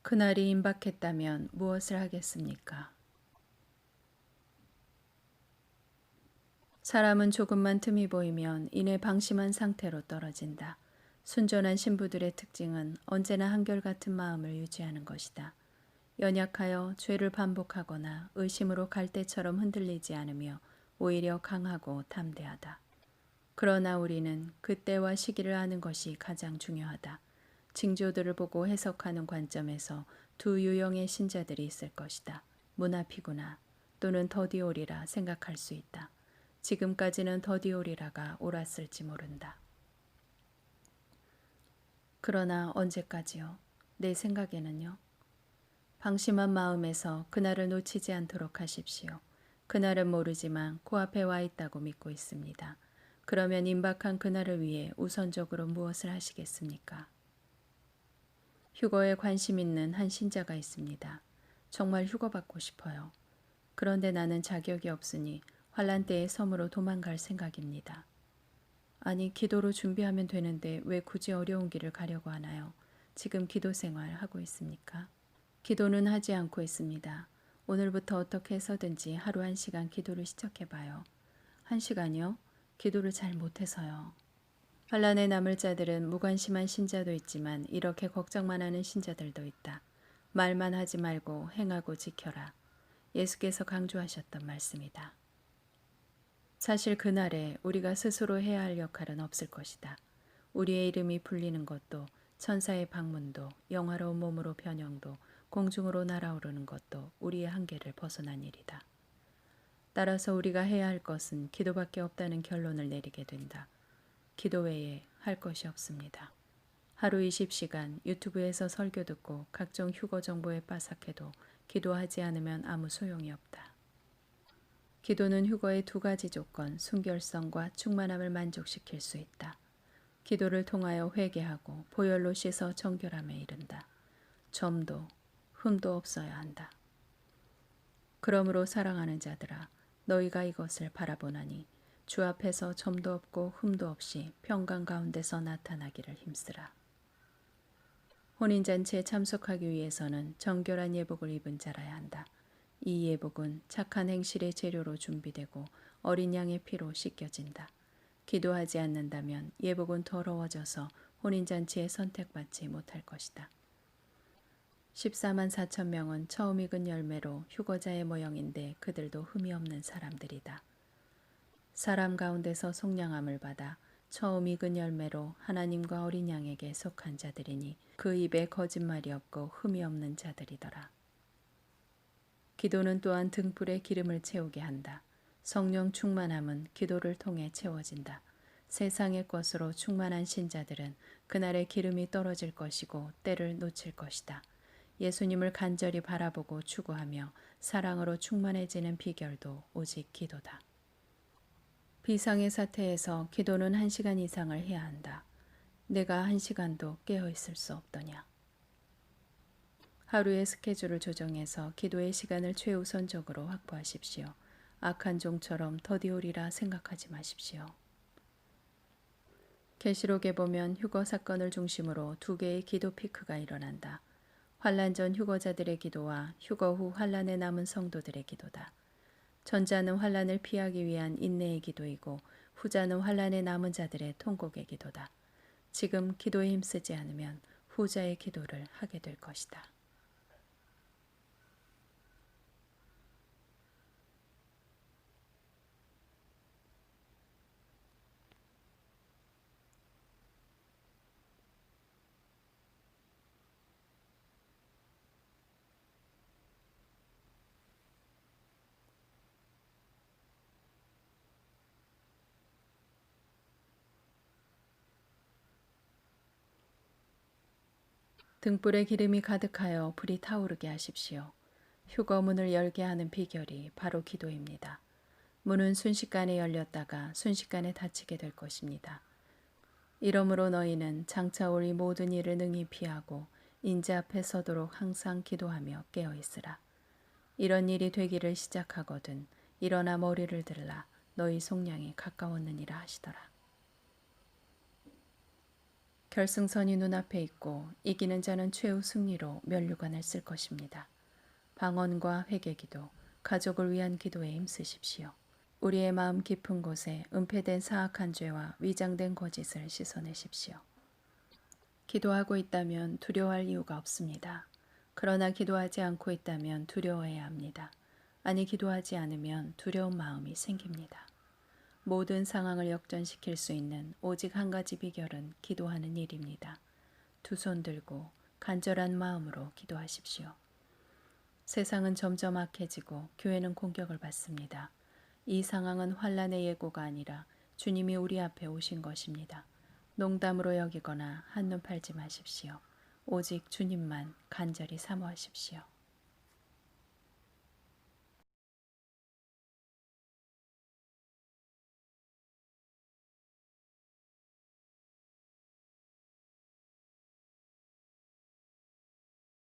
그날이 임박했다면 무엇을 하겠습니까? 사람은 조금만 틈이 보이면 이내 방심한 상태로 떨어진다. 순전한 신부들의 특징은 언제나 한결같은 마음을 유지하는 것이다. 연약하여 죄를 반복하거나 의심으로 갈대처럼 흔들리지 않으며 오히려 강하고 담대하다. 그러나 우리는 그때와 시기를 아는 것이 가장 중요하다. 징조들을 보고 해석하는 관점에서 두 유형의 신자들이 있을 것이다. 문화피구나 또는 더디오리라 생각할 수 있다. 지금까지는 더디오리라가 옳았을지 모른다. 그러나 언제까지요? 내 생각에는요. 방심한 마음에서 그날을 놓치지 않도록 하십시오. 그날은 모르지만 코앞에 와 있다고 믿고 있습니다. 그러면 임박한 그날을 위해 우선적으로 무엇을 하시겠습니까? 휴거에 관심 있는 한 신자가 있습니다. 정말 휴거받고 싶어요. 그런데 나는 자격이 없으니 환란 때의 섬으로 도망갈 생각입니다. 아니, 기도로 준비하면 되는데 왜 굳이 어려운 길을 가려고 하나요? 지금 기도 생활 하고 있습니까? 기도는 하지 않고 있습니다. 오늘부터 어떻게 해서든지 하루 1시간 기도를 시작해봐요. 1시간이요? 기도를 잘 못해서요. 환란에 남을 자들은 무관심한 신자도 있지만 이렇게 걱정만 하는 신자들도 있다. 말만 하지 말고 행하고 지켜라. 예수께서 강조하셨던 말씀이다. 사실 그날에 우리가 스스로 해야 할 역할은 없을 것이다. 우리의 이름이 불리는 것도, 천사의 방문도, 영화로운 몸으로 변형도, 공중으로 날아오르는 것도 우리의 한계를 벗어난 일이다. 따라서 우리가 해야 할 것은 기도밖에 없다는 결론을 내리게 된다. 기도 외에 할 것이 없습니다. 하루 20시간 유튜브에서 설교 듣고 각종 휴거 정보에 빠삭해도 기도하지 않으면 아무 소용이 없다. 기도는 휴거의 두 가지 조건, 순결성과 충만함을 만족시킬 수 있다. 기도를 통하여 회개하고 보혈로 씻어 정결함에 이른다. 점도 흠도 없어야 한다. 그러므로 사랑하는 자들아, 너희가 이것을 바라보나니 주 앞에서 점도 없고 흠도 없이 평강 가운데서 나타나기를 힘쓰라. 혼인잔치에 참석하기 위해서는 정결한 예복을 입은 자라야 한다. 이 예복은 착한 행실의 재료로 준비되고 어린 양의 피로 씻겨진다. 기도하지 않는다면 예복은 더러워져서 혼인잔치에 선택받지 못할 것이다. 14만 4천 명은 처음 익은 열매로 휴거자의 모형인데 그들도 흠이 없는 사람들이다. 사람 가운데서 속량함을 받아 처음 익은 열매로 하나님과 어린 양에게 속한 자들이니 그 입에 거짓말이 없고 흠이 없는 자들이더라. 기도는 또한 등불에 기름을 채우게 한다. 성령 충만함은 기도를 통해 채워진다. 세상의 것으로 충만한 신자들은 그날의 기름이 떨어질 것이고 때를 놓칠 것이다. 예수님을 간절히 바라보고 추구하며 사랑으로 충만해지는 비결도 오직 기도다. 비상의 사태에서 기도는 1시간 이상을 해야 한다. 내가 1시간도 깨어있을 수 없더냐. 하루의 스케줄을 조정해서 기도의 시간을 최우선적으로 확보하십시오. 악한 종처럼 더디오리라 생각하지 마십시오. 계시록에 보면 휴거 사건을 중심으로 두 개의 기도 피크가 일어난다. 환란 전 휴거자들의 기도와 휴거 후 환란에 남은 성도들의 기도다. 전자는 환란을 피하기 위한 인내의 기도이고 후자는 환란에 남은 자들의 통곡의 기도다. 지금 기도에 힘쓰지 않으면 후자의 기도를 하게 될 것이다. 등불에 기름이 가득하여 불이 타오르게 하십시오. 휴거 문을 열게 하는 비결이 바로 기도입니다. 문은 순식간에 열렸다가 순식간에 닫히게 될 것입니다. 이러므로 너희는 장차 올 이 모든 일을 능히 피하고 인자 앞에 서도록 항상 기도하며 깨어 있으라. 이런 일이 되기를 시작하거든 일어나 머리를 들라 너희 속량이 가까웠느니라 하시더라. 결승선이 눈앞에 있고 이기는 자는 최후 승리로 면류관을 쓸 것입니다. 방언과 회개기도, 가족을 위한 기도에 힘쓰십시오. 우리의 마음 깊은 곳에 은폐된 사악한 죄와 위장된 거짓을 씻어내십시오. 기도하고 있다면 두려워할 이유가 없습니다. 그러나 기도하지 않고 있다면 두려워해야 합니다. 아니, 기도하지 않으면 두려운 마음이 생깁니다. 모든 상황을 역전시킬 수 있는 오직 한 가지 비결은 기도하는 일입니다. 두 손 들고 간절한 마음으로 기도하십시오. 세상은 점점 악해지고 교회는 공격을 받습니다. 이 상황은 환란의 예고가 아니라 주님이 우리 앞에 오신 것입니다. 농담으로 여기거나 한눈 팔지 마십시오. 오직 주님만 간절히 사모하십시오.